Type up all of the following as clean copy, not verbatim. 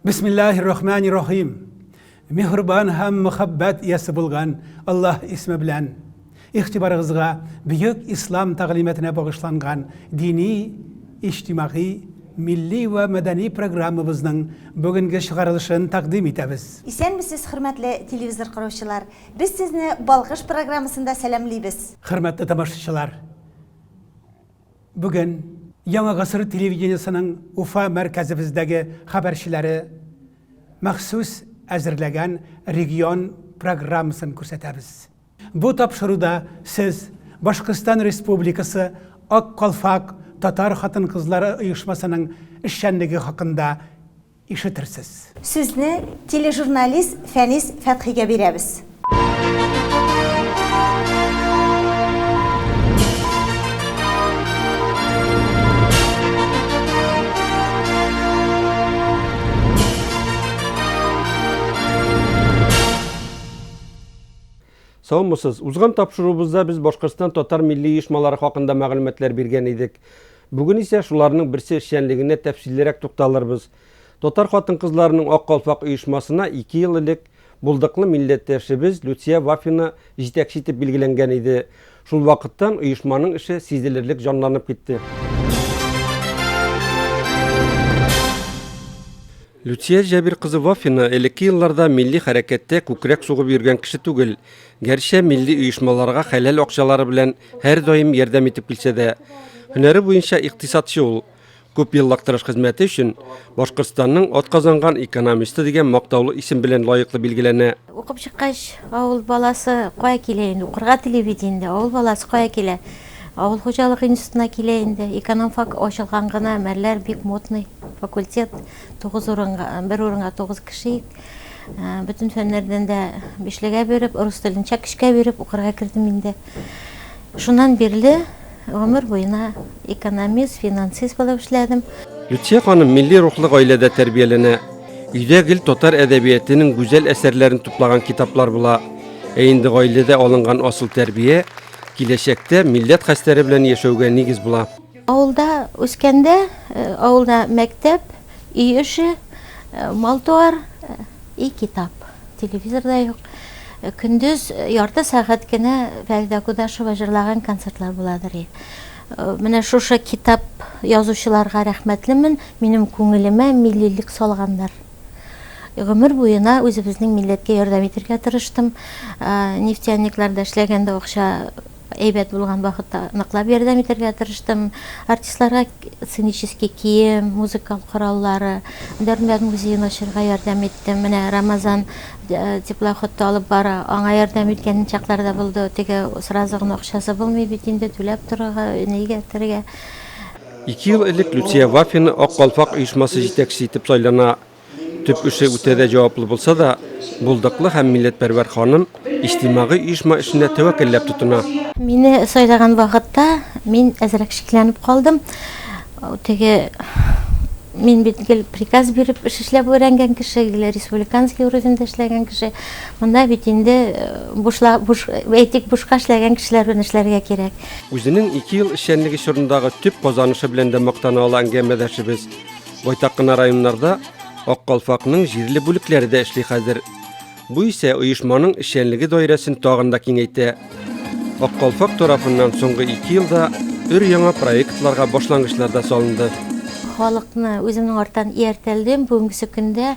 Bismillahirrahmanirrahim. Mehriban hem muhabbet iyesi bulgan Allah ismi bilen ihtibarınızga büyük İslam talimatine bağışlangan dini, içtimai, milli ve medeni programımızın bugünkü çıkarılışını takdim etemiz. İsenmisiz hürmetli televizor karşılar. Biz sizni Balkış programısında selamlayız. Hürmetli tamaşaçılar. Bugün Yangi Gısır televizyonunun Ufa merkezimizdeki haberçileri maxsus hazırlayan region programısını ko'rsatamiz. Bu tapşırıda siz Başkistan Respublikası Akkolfak Tatar Xатын Kızları uyuşmasının işçenligi hakkında işitirsiz. Sizni telejurnalist Feniz Fethi'ye beremiz. Sağolmasiz. Uzgan tapşırığımızda biz Başkistan Tatar Milli Uyuşmalары haqında мәгълүматлар берген идек. Бүгін ise шуларның бірсе эшчәнлегенә тәфсиллерәк тукталырбыз. Татар хатын-кызларының Ак Калфак оешмасына 2 ел элек булдыклы милләттәшебез Люция Вафина җитәкче итеп билгеләнгән иде. Шул вакыттан оешманың эше сизелерлек җанланып китте. Люция Җәбир кызы Вафина элекке елларда милли хәрәкәттә күкрәк сугып йөргән кеше түгел. Гәрчә милли оешмаларга хәләл акчалары белән һәр даим ярдәм итеп килсә дә, һөнәре буенча икътисадчы ул. Күп еллык тырыш хезмәте өчен Башкортстанның атказанган экономисты дигән мактаулы исем белән лаеклы билгеләнә. Укып чыккач, авыл баласы кая килә инде, укырга телевидениедә, авыл баласы кая килә. Авыл хуҗалык институтына килә инде, экономфак ачылган гына, мәрләр бик модный факультет, 9 урынга, бер урынга 9 кеше. Bütün fənlərdən də 5-ləgə verib, rus dilini çəkişkə verib укырга кирдим инде. Шуннан бирле ömür буена экономист, финансист булып эшләдем. Люция ханым милли рухлы гаиләдә тәрбияләнә. Өйдә гел татар әдәбиятының гүзәл әсәрләрен туплаган китаплар була. Инде гаиләдә алынган асыл тәрбия киләчәктә милләт хәстәре белән яшәүгә нигез була. Авылда үскәндә, авылда мәктәп, үй эше, мал-туар, и китап. Телевизорда юк. Көндүз ярты сәгать кенә Фәридә Кудашева җырлаган концертлар буладыр. Менә шушы китап язучыларга рәхмәтлемен, минем күңелемә миллилек салганнар. Гомер буена үзебезнең милләткә ярдәм итәргә тырыштым. Нефтяникларда эшләгәндә акча әйбәт булган вакытта ныклап ярдәм итәргә тырыштым. Артистларга сценический кием, музыкаль кораллары, Дәрмәт музеен ачырга ярдәм иттем. Менә Рамазан теплоходта алып бара, аңа ярдәм иткән чакларда булды. Теге сразу гына акчасы булмый бит инде, түләп торырга, нигә торырга. 2 ел элек Люция Вафина Ак Калфак оешмасы җитәкчесе итеп сайлана. Төп эше үтәдә җаваплы булса да, булдыклы һәм милләтпәрвәр ханым иҗтимагый оешма эшенә тәвәккәлләп тотына. Мине сайлаган вакытта мин әзрәк шикләнеп калдым. Теге мин бит гел приказ биреп эшләп өйрәнгән кеше, республиканский уровеньда эшләгән кеше. Монда бит инде бушка эшләгән кешеләр белән эшләргә кирәк. Үзенең 2 ел эшчәнлеге чорындагы төп казанышы белән дә мактана ала әңгәмәдәшебез. Байтак кына районнарда Ак Калфакның җирле бүлекләре дә эшли хәзер. Бу исә оешманың эшчәнлеге даирәсен тагын да киңәйтә. Ак Калфак тарафыннан соңгы 2 елда өр-яңа проектларга башлангычлар да салынды. Халыкны үземнең артан ияртәлдем. Бүгенге көндә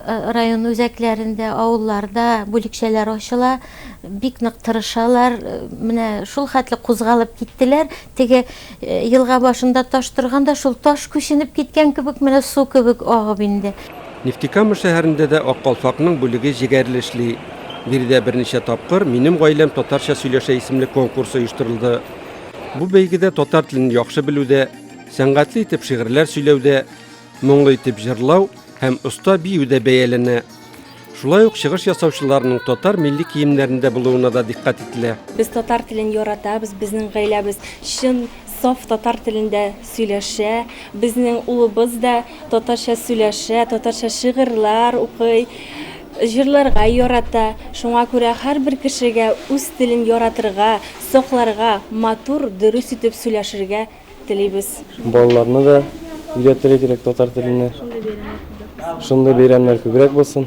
район үзәкләрендә, авылларда бүлекчәләр ачыла, бик нык тырышалар. Менә шул хәтле кузгалып киттеләр. Теге елга башында таш торганда шул таш күченеп киткән кебек, менә су кебек агып инде. Нефтекама шәһәрендә дә Ак Калфакның бүлеге җигәрле эшли. Биредә берничә тапкыр минем гаиләм татарча сөйләшә исемле конкурс оештырылды. Бу бәйгедә татар телен яхшы белүдә, сәнгатьле итеп шигырьләр сөйләүдә, моңлы итеп җырлау һәм оста биюдә бәяләнә. Шулай ук чыгыш ясаучыларның татар милли киемнәрендә булуына да диккәт ителә. Без татар телен яратабыз, безнең гаиләбез чын саф татар телендә сөйләшә, безнең улыбыз да татарча сөйләшә, татарча шигырьләр укый, җырларга ярата. Шуңа күрә һәрбер кешегә үз телен яратырга, сакларга, матур, дөрес итеп сөйләшергә телибез. Балаларны да Үйрәтергә кирәк татар телене. Шундай бәйрәмнәр күбрәк булсын.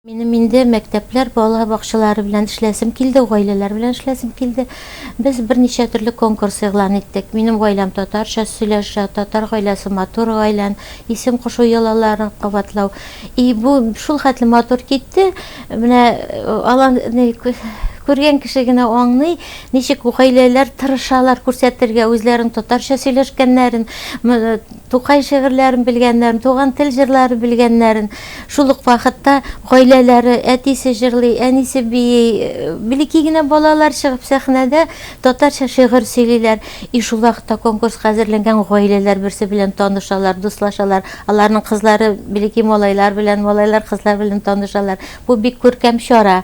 Минем инде мәктәпләр, бала бакчалары белән эшләсем килде, гаиләләр белән эшләсем килде. Без берничә төрле конкурс игълан иттек. Минем гаиләм татарча сөйләшә, татар гаиләсе матур гаилән, исем кушу йолаларын кабатлау. И бу шул хәтле матур китте. Менә алан күргән кеше генә аңлый, ничек гаиләләр тырышалар күрсәтергә үзләрен татарча сөйләшкәннәрен, Тукай шигырьләрен белгәннәрен, туган тел җырлары белгәннәрен. Шул ук вакытта гаиләләре әтисе җырлый, әнисе бии, билеки генә балалар чыгып сәхнәдә татарча шигырь сөйлиләр. И шул вакытта конкурска әзерләнгән гаиләләр берсе белән танышалар, дуслашалар. Аларның кызлары билеки малайлар белән, малайлар кызлар белән танышалар. Бу бик күркәм чара.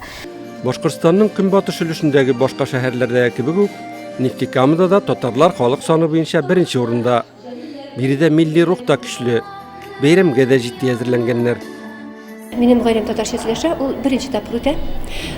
Башкортстанның көнбатыш өлешендәге башка шәһәрләрдә кебек үк Нефтекамада да татарлар халык саны буенча беренче урында. Биредә милли рух та көчле. Бәйрәмгә дә җитди әзерләнгәннәр. Минем гаиләм татарча сөйләшә, ул беренче тапкыр үтә.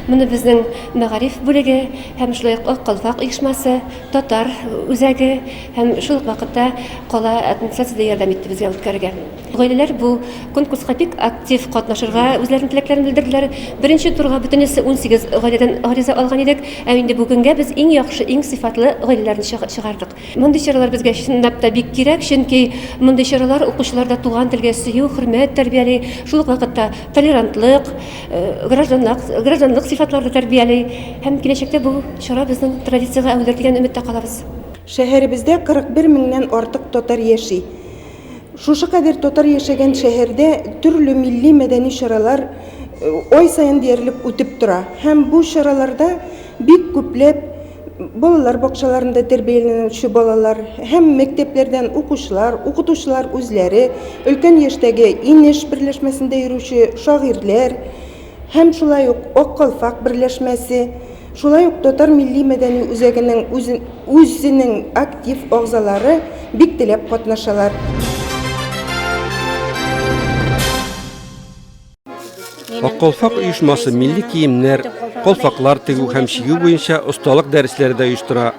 Моны безнең мәгариф бүлеге һәм шулай ук Калфак оешмасы, татар үзәге һәм шул ук вакытта кала администрациясе ярдәм итте безгә үткәрергә. Гаиләләр бу конкурска бик актив катнашырга үзләренең теләкләрен белдерделәр. Беренче турга бөтенесе 18 гаиләдән гариза алган идек, ә инде бүгенгә без иң яхшы, иң сыйфатлы гаиләләрне чыгардык. Мондый чаралар безгә чынлап та бик кирәк, чөнки мондый чаралар укучыларда туган телгә сөю, хөрмәт тәрбияли, шул ук вакытта толерантлык, гражданлык сыйфатларды тәрбияли һәм киләчәктә бу чара безнең традициягә әверелер дигән өметтә калабыз. Шәһәребездә 41 меңнән артык татар яши. Шушы кадәр татар яшәгән шәһәрдә төрле милли мәдәни чаралар ай сайын диярлек үтеп тора. Һәм бу чараларда бик күпләп балалар бакчаларында тәрбияләнүче балалар һәм мәктәпләрдән укучылар, укытучылар үзләре, өлкән яшьтәге инеш берләшмәсендә йөрүче шагыйрьләр һәм шулай ук Ак Калфак берләшмәсе, шулай ук татар милли мәдәни үзәгенең үзенең актив агзалары бик теләп катнашалар. Ак Калфак оешмасы милли киемнәр, калфаклар тегү һәм чигү буенча осталык дәресләре дә оештыра.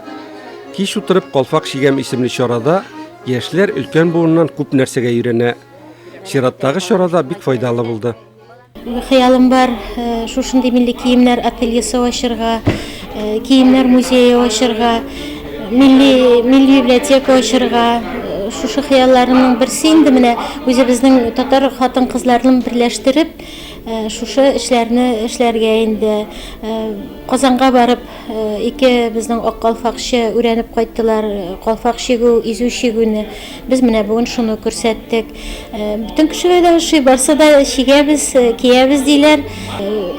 Кич утырып Калфак чигәм исемле чарада яшьләр өлкән буыннан күп нәрсәгә өйрәнә. Чираттагы чарада бик файдалы булды. Хыялым бар, шушындый милли киемнәр ательесе ачырга, киемнәр музее ачырга, милли библиотека ачырга. Шушы хыялларымның берсе инде менә үзебезнең татар хатын-кызларын берләштереп, шушы эшләрне эшләргә инде. Казанга барып, ике безнең Ак Калфакчы өйрәнеп кайттылар, Калфак чигү, изү чигүне. Без менә бүген шуны күрсәттек. Бүтән кешеләр дә шуй барса да чигәбез, киябез диләр.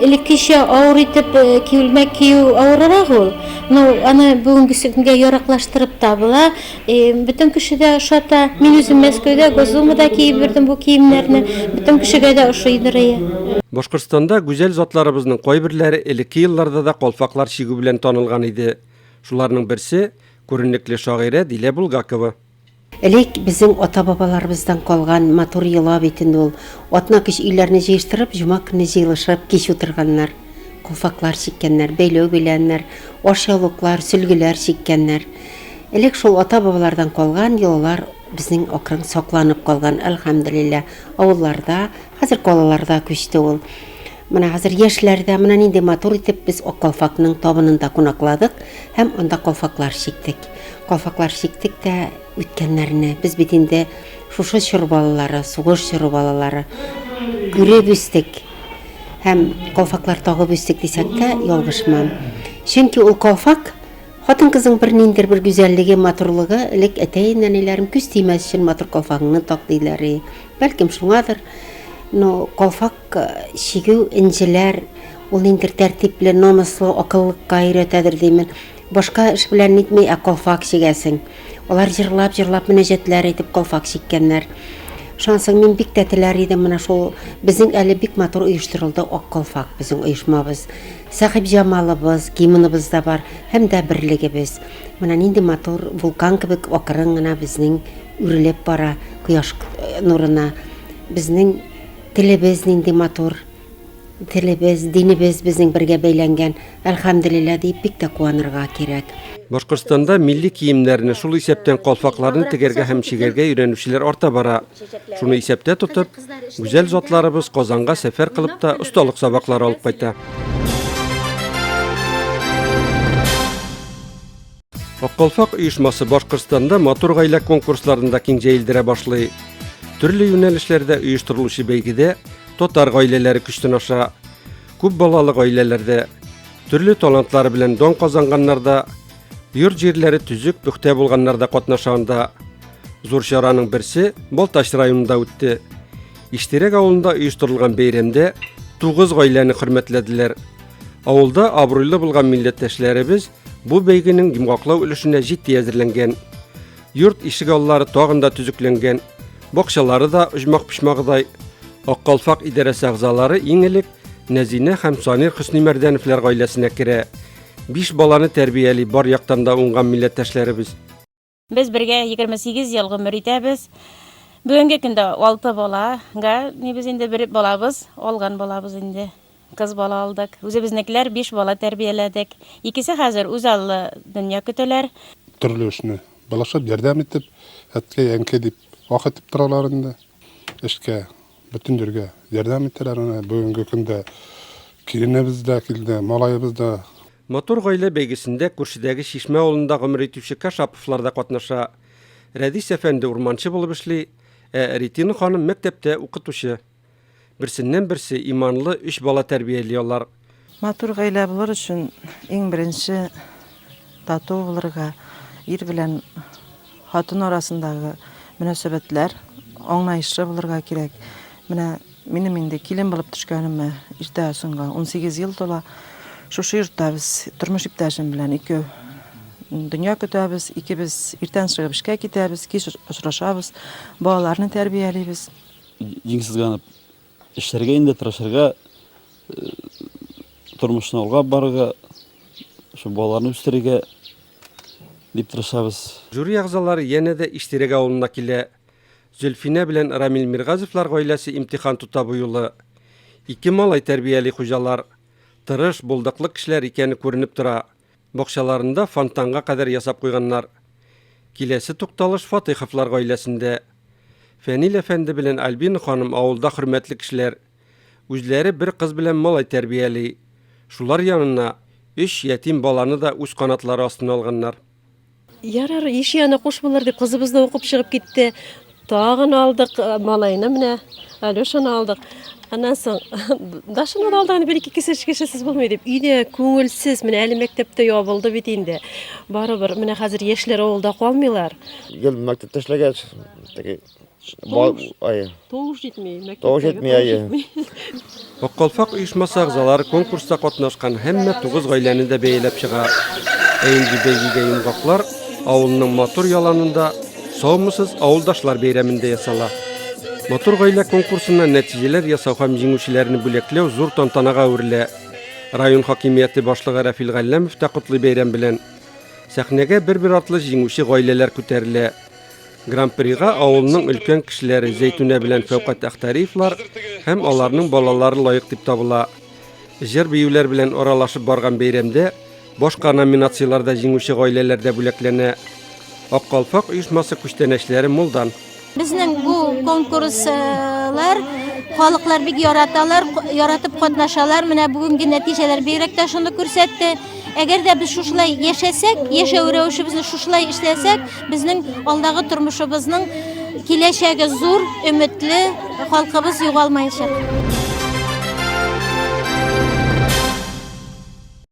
Элеккечә авыр итеп киелмәк кию авыррак ул. Аны бүгенге көнгә яраклаштырып табыла. Бүтән кеше дә ошата. Мин үзем Мәскәүдә, Госдумада киеп бирдем бу киемнәрне. Бүтән кешегә дә ошыйдыр. Башкортстанда гүзәл затларыбызның кайберләре элекке елларда да калфаклар чигү белән танылган иде. Шуларның берсе күренекле шагыйрә Дилә Булгакова. Элек безнең ата-бабаларыбыздан калган матур йола битен ул. Атна кич өйләрне җыештырып, җума көнне җыелышып кич утырганнар. Калфаклар чиккәннәр, бәйләү беләннәр, ашъяулыклар, сөлгеләр чиккәннәр. Элек шул ата-бабалардан калган йолалар безнең акрын сакланып калган, әлхәмдүлиллә. Авылларда, хәзер калаларда күчте ул. Менә хәзер яшьләрдә менә нинди матур итеп без Ак Калфакның табынында кунакладык һәм анда калфаклар чиктек. Калфаклар чиктек тә үткәннәрне. Без бит инде шушы чор балалары, сугыш чор балалары күреп үстек. Һәм калфаклар тагып үстек дисәк тә ялгышмам. Чөнки ул калфак хатын-кызның бер ниндер бер гүзәллеге, матурлыгы, элек әтәй-нәниләрем күз тимәс өчен матур калфагыңны так диләр. Бәлкем шуңадыр. Калфак чигү инҗеләр, ул ниндер тәртипле, намуслы, акыллыкка өйрәтәдер димен. Башка эш белән нитми, калфак чигәсең. Алар җырлап мөнәҗәтләр әйтеп калфак чиккәннәр. Шансың мин бик тә теләр идем менә шул безнең әле бик матур оештырылды Ак Калфак безнең оешмабыз. Сахиб җамалыбыз, гимныбыз да бар, һәм дә берлегебез. Менә нинди матур вулкан кебек акрын гына безнең үрелеп бара кояш нурына. Безнең телебез нинди матур. Телебез, динебез безнең бергә бәйләнгән. Әлхәмдүлиллә дип бик тә куанырга кирәк. Башкортстанда милли киемнәрне, шул исәптән калфакларны тегәргә һәм чигәргә өйрәнүчеләр арта бара. Шуны исәптә тотып, гүзәл затларыбыз Казанга сәфәр кылып та осталык сабаклары алып кайта. Аккалфак оешмасы Башкортстанда матур гаилә конкурсларында киң җәелдерә башлый. Төрле юнәлешләрдә оештырылучы бәйгедә татар гаиләләре көчтән аша, күп балалы гаиләләрдә, төрле талантлары белән дан казанганнарда, йорт җирләре төзек, пөхтә булганнарда катнашканда. Зур чараның берсе Балтач районында үтте. Иштерек авылында оештырылган бәйрәмдә 9 гаиләне хөрмәтләделәр. Авылда абруйлы булган милләттәшләребез бу бәйгенең йомгаклау өлешенә җитди әзерләнгән. Йорт ишек аллары тагын да төзекләнгән. Бакчалары да оҗмак-пишмагыдай. Аккалфак идарәсе әгъзалары иң элек Нәзинә һәм Санир Хөсни-Мәрдәновләр гаиләсенә керә. 5 баланы тәрбияли бар яктан да уңган милләттәшләребез. Без бергә 28 ел гомер итәбез. Бүгенге көндә 6 балага, без инде бер балабыз, алган балабыз инде. Кыз бала алдык. Үзебезнекеләр 5 бала тәрбияләдек. Икесе хәзер үзаллы дөнья көтәләр. Төрле эшне балашып ярдәм итеп, әткә янкә дип вакыт итеп торалар инде. Эшкә бөтен җиргә ярдәм итәләр. Бүгенге көндә киренебез дә килде, малаебыз да. Матур гаилә бәйгесендә күршедәге Шишмә авылында гомер итүче Кашаповлар да катнаша. Рәдис әфәнде урманчы булып эшли, Ритина ханым мәктәптә укытучы. Берсеннән-берсе иманлы 3 бала тәрбияли алар. Матур гаилә булыр өчен иң беренче тату булырга, ир белән хатын арасындагы мөнәсәбәтләр аңлаешлы булырга кирәк. Менә минем инде килен булып төшкәнемә иртә соңга 18 ел тола. Шушы йортта без тормыш иптәшем белән ике дөнья көтәбез, икебез иртән чыгып эшкә китәбез, кич очрашабыз, балаларны тәрбиялибез. Җиңсезләнеп эшләргә инде тырышырга, тормышны алга барырга, шу балаларны үстерергә дип тырышабыз. Жюри әгъзалары янә дә Иштерек авылына килә. Зөлфинә белән Рамил Миргазовлар гаиләсе имтихан тота бу юлы. 2 малай тәрбияли хуҗалар. Тырыш, булдыклы кешеләр икәне күренеп тора. Бакчаларында фонтанга кадәр ясап куйганнар. Киләсе тукталыш Фатыйховлар гаиләсендә. Фәнил әфәнде белән Альбина ханым авылда хөрмәтле кешеләр. Үзләре бер кыз белән малай тәрбияли. Шулар янына 3 ятим баланы да үз канатлары астына алганнар. Ярар, иш яна куш булыр дип кызыбыз да укып чыгып китте. Тагын алдык малайны менә, Алешаны алдык. Аннан соң дашыны да алдан бер-ике кешесез булмый дип, өйдә күңелсез, менә әле мәктәптә ябылды бит инде. Барыбер, менә хәзер яшьләр авылда калмыйлар. Гел мәктәптә эшләгәч, теге Тавыш җитми, мәктәптә. Аккалфак оешмасы әгъзалары конкурста катнашкан һәммә 9 гаиләне дә бәяләп чыга. Инде бәйгегә йомгаклар авылның матур яланында саумысыз авылдашлар бәйрәмендә ясала. Матур гаилә конкурсына нәтиҗәләр ясау һәм җиңүчеләрне бүләкләү зур тантанага үрелә. Район хакимияте башлыгы Рафил Галләмов та котлый бәйрәм белән. Сәхнәгә бер-бер артлы җиңүче гаиләләр күтәрелә. Гран-прига авылның өлкән кешеләре Зәйтүнә белән Фәүкать Әхтәриевлар һәм аларның балалары лаек дип табыла. Җыр биюләр белән аралашып барган бәйрәмдә башка номинацияларда җиңүче гаиләләр дә бүләкләнә. Аккалфак оешмасы күчтәнәчләре Мулдан. Безнең бу конкурслар халыклар бик яраталар, яратып катнашалар. Менә бүгенге нәтиҗәләр бигрәк тә шуны күрсәтте. Әгәр дә біз шушылай яшәсәк, яшәү рәвешебезне шушылай эшләсәк, безнең алдагы тормышыбызның киләчәге зур, өметле, халкыбыз югалмаячак.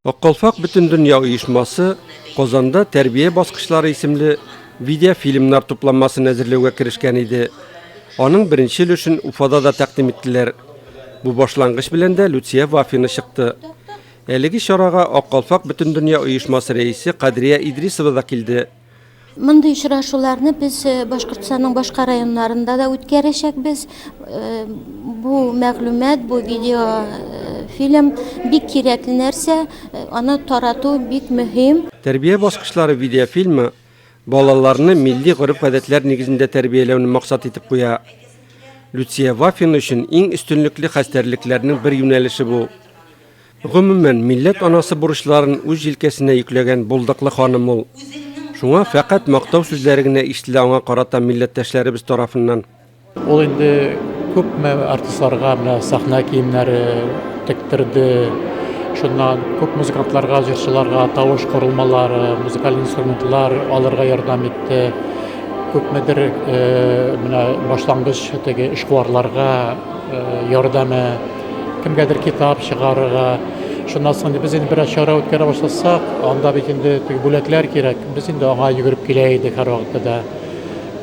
Аккалфак бөтен дөнья оешмасы Казанда тәрбия баскычлары исемле видеофильмнар тупланмасын әзерләүгә керешкән иде. Аның беренче өлешен Уфада да тәкъдим иттеләр. Бу башлангыч белән дә Люция Вафина чыкты. Әлеге чарага Аккалфак бөтен дөнья оешмасы рәисе Кадрия Идрисова да килде. Мондый очрашуларны без Башкортстанның башка районнарында да үткәрәчәкбез. Бу мәгълүмат, бу видеофильм бик кирәкле нәрсә, аны тарату бик мөһим. Тәрбия баскычлары видеофильмы балаларны милли гореф-гадәтләр нигезендә тәрбияләүне максат итеп куя. Люция Вафина өчен иң өстенлекле хәстәрлекләрнең бер юнәлеше бу. Гомумән, милләт анасы бурычларын үз җилкәсенә йөкләгән булдыклы ханым ул. Шуңа фәкать мактау сүзләре генә ишетелә аңа карата милләттәшләребез тарафыннан. Ул инде күпме артистларга менә сахна киемнәре тектерде. Шуннан күп музыкантларга, җырчыларга тавыш корылмалары, музыкаль инструментлар алырга ярдәм итте. Күпмедер менә башлангыч теге эшкуарларга ярдәме, кемгәдер китап чыгарырга. Шуннан соң без инде бер чара үткәрә башласак, анда бит инде теге бүләкләр кирәк. Без инде аңа йөгереп килә идек һәр вакытта.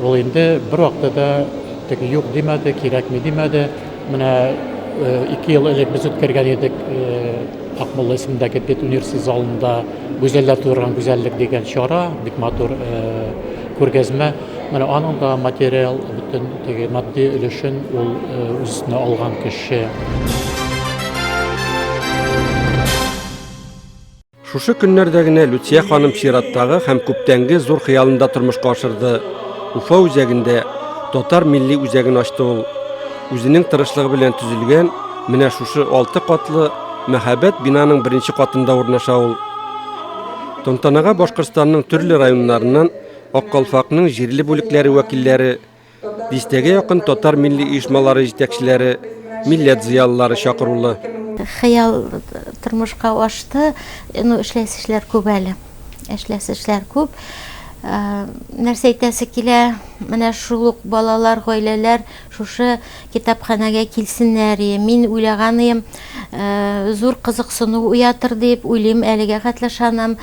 Ул инде бер вакытта теге юк димәде, кирәкми димәде. Менә 2 ел элек без үткәргән идек Акмулла исемендәге Бет университет залында гүзәлләр турган гүзәллек дигән чара, бик матур күргәзмә. Менә аның да материал, бөтен теге матди өлешен ул үзенә алган кеше. Шушы көннәрдә генә Люция ханым чираттагы һәм күптәнге зур хыялында тормышка ашырды. Уфа үзәгендә татар милли үзәген ачты ул. Үзенең тырышлыгы белән төзелгән менә шушы 6 катлы мәһабәт бинаның беренче катында урнаша ул. Тантанага Башкортстанның төрле районнарыннан Аккалфакның җирле бүлекләре вәкилләре, дистәгә якын татар милли оешмалары җитәкчеләре, милләт зыялылары чакырылды. Хыял тормышка ашты, эшләсешләр күп әле. Эшләсешләр күп. Нәрсә әйтәсе килә, менә шул ук балалар, гаиләләр шушы китапханәгә килсеннәр. Мин уйлаганым, зур кызыксыну уятыр дип уйлыйм, әлегә катнашам.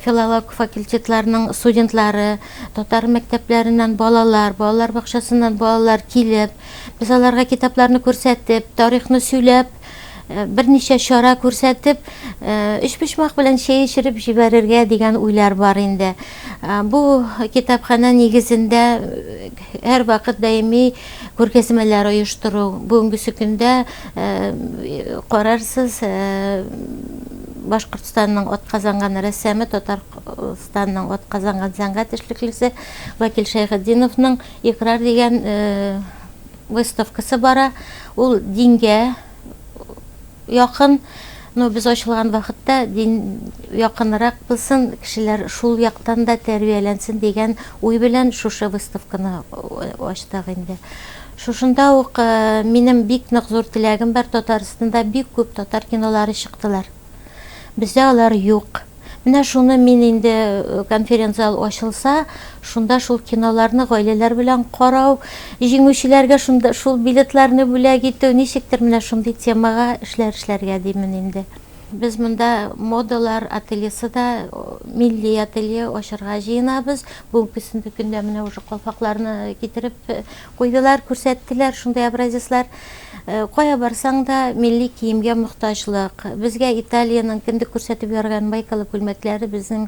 Филология факультетларының студентлары, татар мәктәпләреннән балалар бакчасыннан балалар килеп, без аларга китапларны күрсәтеп, тарихны сөйләп, берничә чара күрсәтеп, эш-пешмак белән чәй эчереп җибәрергә дигән уйлар бар инде. Бу китапхана нигезендә һәр вакыт даими күргәзмәләр оештыру. Бүгенге көндә карарсыз Башкортстанның атказанган рәссамы, Татарстанның атказанган сәнгать эшлеклесе Вакил Шәйхетдиновның Икрар дигән выставкасы бара. Ул дингә якын, без ачылган вакытта дин якынрак булсын, кешеләр шул яктан да тәрбияләнсен дигән уй белән шушы выставканы ачтык инде. Шушында ук минем бик нык зур теләгем бар, Татарстанда бик күп татар кинолары чыктылар. Бездә алар юк. Менә шуны мин инде конференция ачылса, шунда шул киноларны гаиләләр белән карау, җиңүчеләргә шунда шул билетларны бүләк итү, ничектер менә шундый темага эшләргә димен инде. Без монда модалар ательесе да, милли ателье ачарга җыенабыз. Бүгенге көндә менә уже калфакларны китереп куйдылар, күрсәттеләр шундай образецлар. Кая барсаң да милли киемгә мохтаҗлык. Безгә Италиянең киндек күрсәтеп ярган майкалы күлмәкләре безнең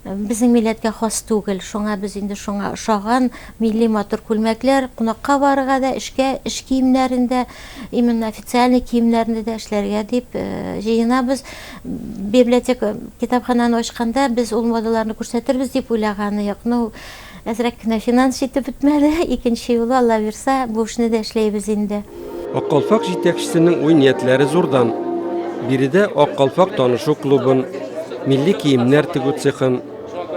милләткә хас түгел. Шуңа без инде шуңа ошаган милли матур күлмәкләр кунакка барырга да, эш киемнәрендә, именно официальный киемнәрендә дә эшләргә дип җыенабыз. Библиотека китапхананы ачканда без ул модаларны күрсәтербез дип уйлаганы юк. Әзрәк кенә финанс җитеп бетмәде. Икенче юлы Алла бирсә, бу эшне дә эшләйбез инде. Аккалфак җитәкчесенең уй ниятләре зурдан. Биредә Аккалфак танышу клубын, милли киемнәр тегү цехын,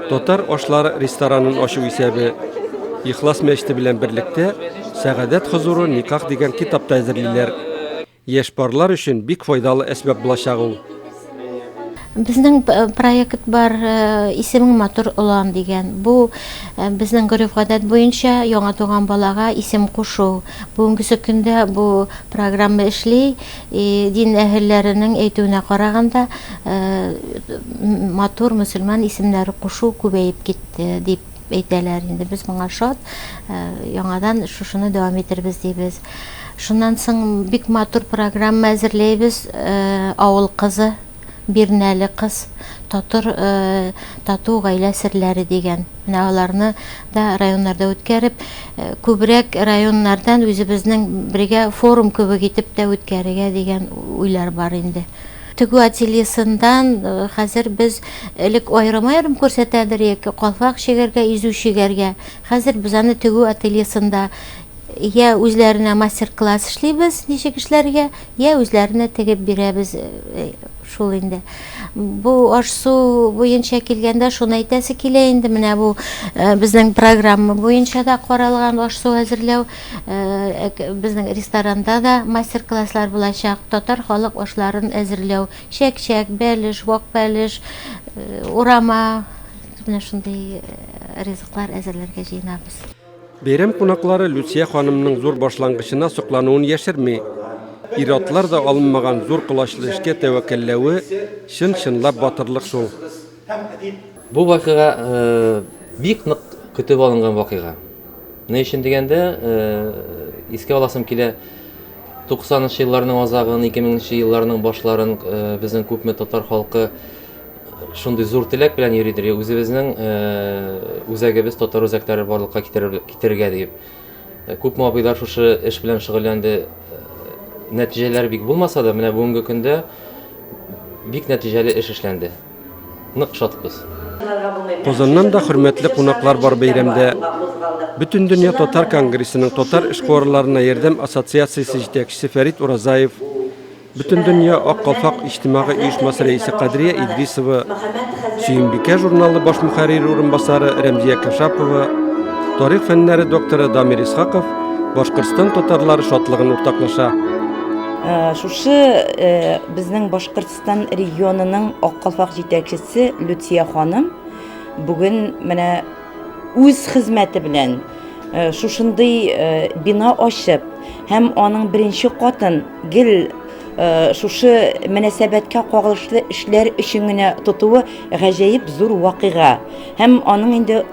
татар ашлары ресторанын ачу исәбе, Ихлас мәчете белән берлектә Сәгадәт хозуры никах дигән китапта әзерлиләр. Яшь парлар өчен бик файдалы әсбаб булачак ул. Безнең проект бар, исемең матур улан дигән. Бу безнең гореф-гадәт буенча яңа туган балага исем кушу. Бүгенге көндә бу программа эшли, дин әһелләренең әйтүенә караганда матур мөселман исемнәре кушу күбәеп китте дип әйтәләр инде. Без моңа шат, яңадан шушыны дәвам итәрбез дибез. Шуннан соң бик матур программа әзерләйбез, авыл кызы, Бирнәле кыз, тату гаилә серләре дигән. Менә аларны да районнарда үткәреп, күбрәк районнардан үзебезнең бергә форум кебек итеп тә үткәрергә дигән уйлар бар инде. Тегү ательесындан хәзер без элек айрым-айрым күрсәтәдер, калфак шигәргә, изү шигәргә. Хәзер без аны тегү ательесында я үзләренә мастер-класс эшлибез ничек эшләргә, я үзләренә тегеп бирәбез шул инде. Бу аш-су буенча килгәндә шуны әйтәсе килә инде, менә бу безнең программа буенча да каралган аш-су әзерләү, безнең ресторанда да мастер-класслар булачак, татар халык ашларын әзерләү, чәк-чәк, бәлеш, вак бәлеш, урама, менә шундый ризыклар әзерләргә җыенабыз. Бәйрәм кунаклары Люция ханымның зур башлангычына соклануын яшерми. Иратлар да алынмаган зур кылачлы эшкә тәвәккәлләве чын-чынлап батырлык шул. Бу вакыйга бик нык көтеп алынган вакыйга. Ни өчен дигәндә, искә аласым килә 90-нчы елларның азагын, 2000-нчы елларның башларын безнең күпме татар халкы шундый зур теләк белән йөридер, үзебезнең үзәгебез татар үзәкләре барлыкка китерергә дип. Күпме абыйлар шушы эш белән шөгыльләнде. Нәтиҗәләр бик булмаса да, менә бүгенге көндә бик нәтиҗәле эш эшләнде. Нык шатбыз. Казаннан да хөрмәтле кунаклар бар бәйрәмдә. Бүтән дөнья татар конгрессының татар эшкуарларына ярдәм ассоциациясе җитәкчесе Фәрит Уразаев, Бүтән дөнья Ак калфак иҗтимагый оешмасы рәисе Кадрия Идрисова, Сөембикә журналы баш мөхәррире урынбасары Рәмзия Кашапова, тарих фәннәре докторы Дамир Исхаков Башкортстан татарлары шатлыгын уртаклаша. Шушы безнең Башкортстан регионының Ак калфак җитәкчесе Люция ханым бүген менә үз хезмәте белән шушындый бина ачып һәм аның беренче катын гел шушы мөнәсәбәткә кагылышлы эшләр өчен генә тотуы гаҗәеп зур вакыйга һәм аның инде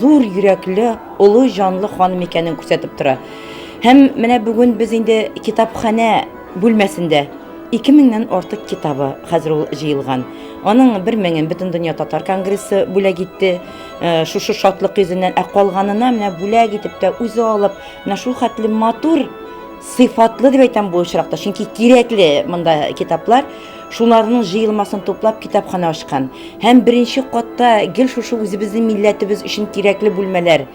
зур йөрәкле, улы җанлы ханым икәнен күрсәтеп тора. Һәм менә бүген без инде китапханә бүлмәсендә 2000-нән артык китабы хәзер ул җыелган. Аның 1000-ен Бүтән дөнья татар конгрессы бүләк итте. Шушы шатлык йөзеннән калганына менә бүләк итеп тә үзе алып, менә шул хәтле матур, сыйфатлы дип әйтәм бу очракта, чөнки кирәкле монда китаплар. Шуларның җыелмасын туплап китапхана ачкан. Һәм беренче катта гел шушы үзебезнең милләтебез өчен кирәкле бүлмәләр.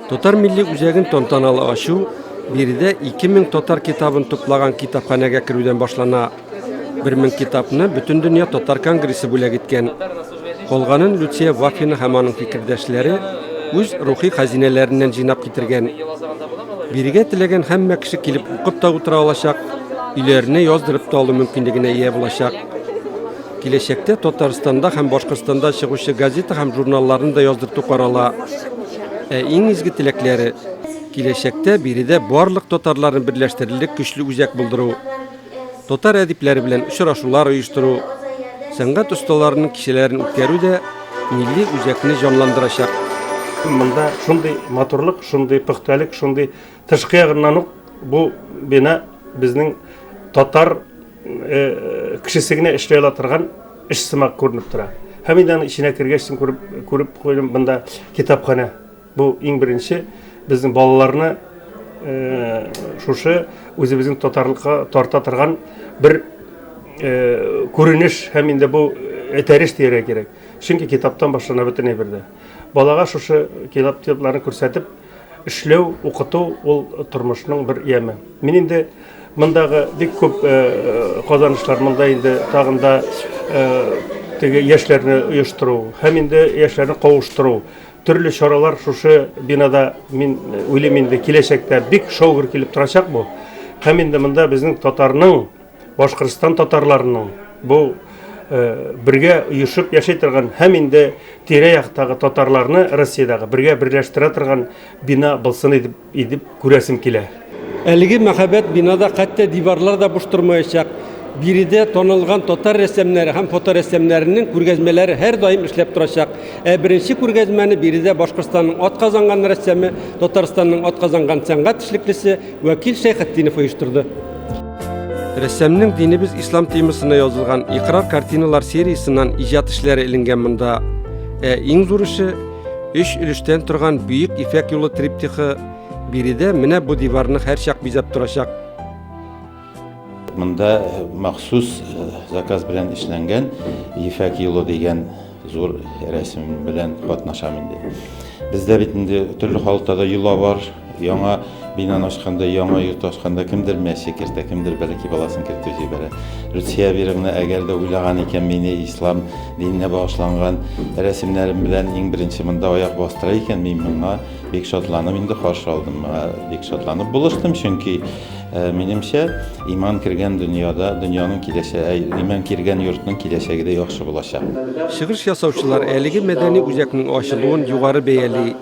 Татар милли үзәген тантаналы ачу биредә 2000 татар китабын туплаган китапханәгә керүдән башлана. 1000 китапны Бүтән дөнья татар конгрессы бүләк иткән. Калганын Люция Вафина һәм аның фикердәшләре үз рухи хәзинәләреннән җыйнап китергән. Бирегә теләгән һәммә кеше килеп укып та утыра алачак, өйләренә яздырып та алу мөмкинлегенә ия булачак. Киләчәктә Татарстанда һәм Башкортстанда чыгучы газета һәм журналларын да яздырту карала. Иң изге теләкләре киләчәктә биредә барлык татарларын берләштерерлек көчле үзәк булдыру, татар әдипләре белән очрашулар оештыру, сәнгать осталарының кичәләрен үткәрү дә милли үзәкне җанландырачак. Монда шундый матурлык, шундый пөхтәлек, шундый тышкы ягыннан ук бу бина безнең татар кешесе генә эшләй ала торган эш сымак күренеп тора. Һәм инде иченә кергәч күреп куйдым, монда китапхана. Бу иң беренче безнең балаларны шушы үзебезнең татарлыкка тарта торган бер күренеш һәм инде бу этәреш дияргә кирәк. Чөнки китаптан башлана бөтен әйбердә. Балага шушы китапларны күрсәтеп эшләү, укыту ул тормышның бер яме. Мин инде мондагы бик күп казанышлар, монда инде тагында теге яшьләрне оештыру, һәм инде яшьләрне кавыштыру, төрле чаралар шушы бинада мин уйлыйм инде киләчәктә бик шаугыр килеп торачак бу. Һәм инде монда безнең татарның, Башкортстан татарларының бу бергә оешып яшәй торган һәм инде тирә-яктагы татарларны Россиядагы бергә берләштерә торган бина булсын дип күрәсем килә. Әлеге мәхәббәт бинада хәтта диварлар да буш тормаячак. Биредә танылган татар рәссамнәре һәм фоторәссамнәренең күргәзмәләре һәр даим эшләп торачак. Беренче күргәзмәне биредә Башкортстанның атказанган рәссаме, Татарстанның атказанган сәнгать эшлеклесе Вәкил Шәйхетдинов оештырды. Рәссамның динебез ислам темасына язылган Иqrar картиналар сериясыннан иҗат эшләре эленгән монда. Иң зур эше 3 өлештән торган бөек ифәк юлы триптихы биредә менә бу диварны һәр чак бизәп торачак. Монда махсус заказ белән эшләнгән ифәк юлы дигән зур рәсем белән катнашам инде. Бездә бит инде төрле халыктагы йола бар, яңа Бинан ашканда, яңа йорт ашканда кемдер мәче кертә, кемдер бәлки баласын кертеп җибәрә. Русия бирегенә әгәр дә уйлаган икән мине ислам диненә багышланган рәсемнәрем белән иң беренче монда аяк бастыра икән, мин моңа бик шатланып инде каршы алдым. Бик шатланып булыштым, чөнки минемчә иман кергән дөньяда, дөньяның киләчәге, иман кергән йортның киләчәге дә яхшы булачак. Чыгыш ясаучылар әлеге мәдәни үзәкнең ачылуын югары бәяли.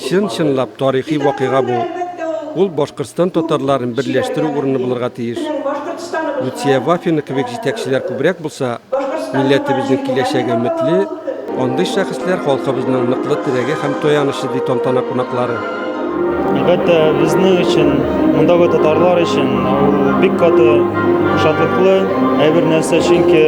Чын-чынлап тарихи вакыйга бу. Ул Башкортстан татарларын берләштерү урыны булырга тиеш. Лутия Вафина кебек җитәкчеләр күбрәк булса, милләтебезнең киләчәге өметле, андый шәхесләр халкыбызның ныклы теләге һәм таянышы ди тантана кунаклары. Әлбәттә, безнең өчен, мондагы татарлар өчен ул бик каты шатлыклы әйбер нәрсә, чөнки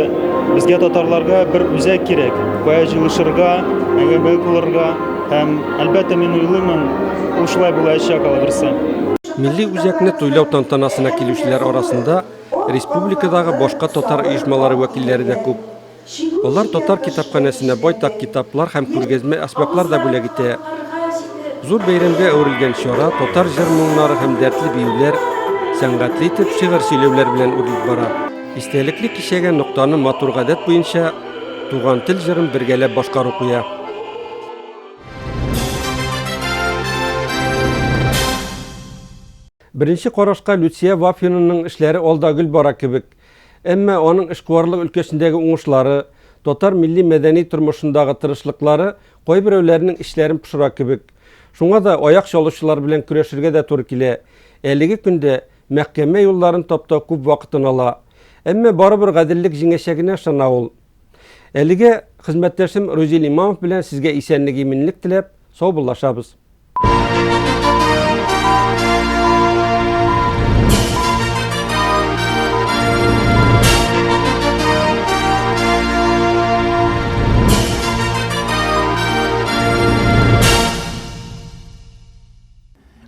безгә татарларга бер үзәк кирәк. Бая җылышырга, әңгәмә кылырга һәм әлбәттә мин уйлыймын, ул шулай булачак алабырса. Милли үзәкне туйлау тантанасына килүчеләр арасында республикадагы башка татар оешмалары вәкилләре дә күп. Алар татар китапханәсенә байтак китаплар һәм күргәзмә әсбаплар да бүләк итә. Зур бәйрәмгә әверелгән чара татар җыр-моңнары һәм дәртле биюләр, сәнгатьле итеп шигырь сөйләүләр белән үрелеп бара. Истәлекле кичәгә ноктаны матур гадәт буенча туган тел җырын бергәләп башкару куя. Беренче карашка Лутия Вафинаның эшләре алда гөл бара кебек. Әмма аның эшкуарлык өлкәсендәге уңышлары, татар милли мәдәни тормышындагы тырышлыклары кайберәүләрнең эшләрен пошыра кебек. Шуңа да аяк чалучылар белән көрәшергә дә туры килә. Әлеге көндә мәхкәмә юлларын таптау күп вакытын ала. Әмма барыбер гаделлек җиңәчәгенә ышана ул. Әлегә хезмәттәшем Рузил Имамов белән сезгә исәнлек, иминлек теләп, сау булашабыз.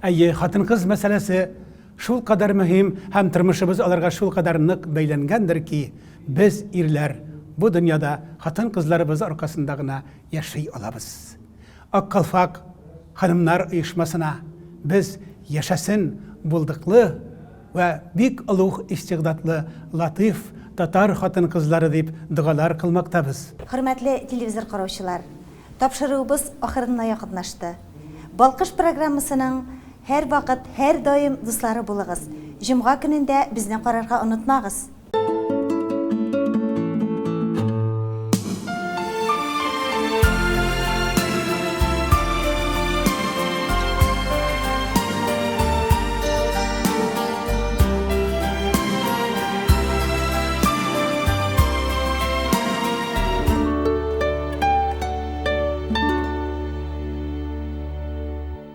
Әйе, хатын-кыз мәсьәләсе шул кадәр мөһим һәм тормышыбыз аларга шул кадәр нык бәйләнгәндер ки, без ирләр бу дөньяда хатын-кызларыбыз аркасында гына яши алабыз. Ак калфак ханымнар оешмасына без яшәсен булдыклы ва бик олуг истигъдатлы латиф татар хатын-кызлары дип дугалар кылмактабыз. Хөрмәтле телевизор караучылар, тапшыруыбыз ахырына якынлашты. Балкыш программасының һәр вакыт, һәр даим дуслары булыгыз. Җомга көнендә безне карарга онытмагыз.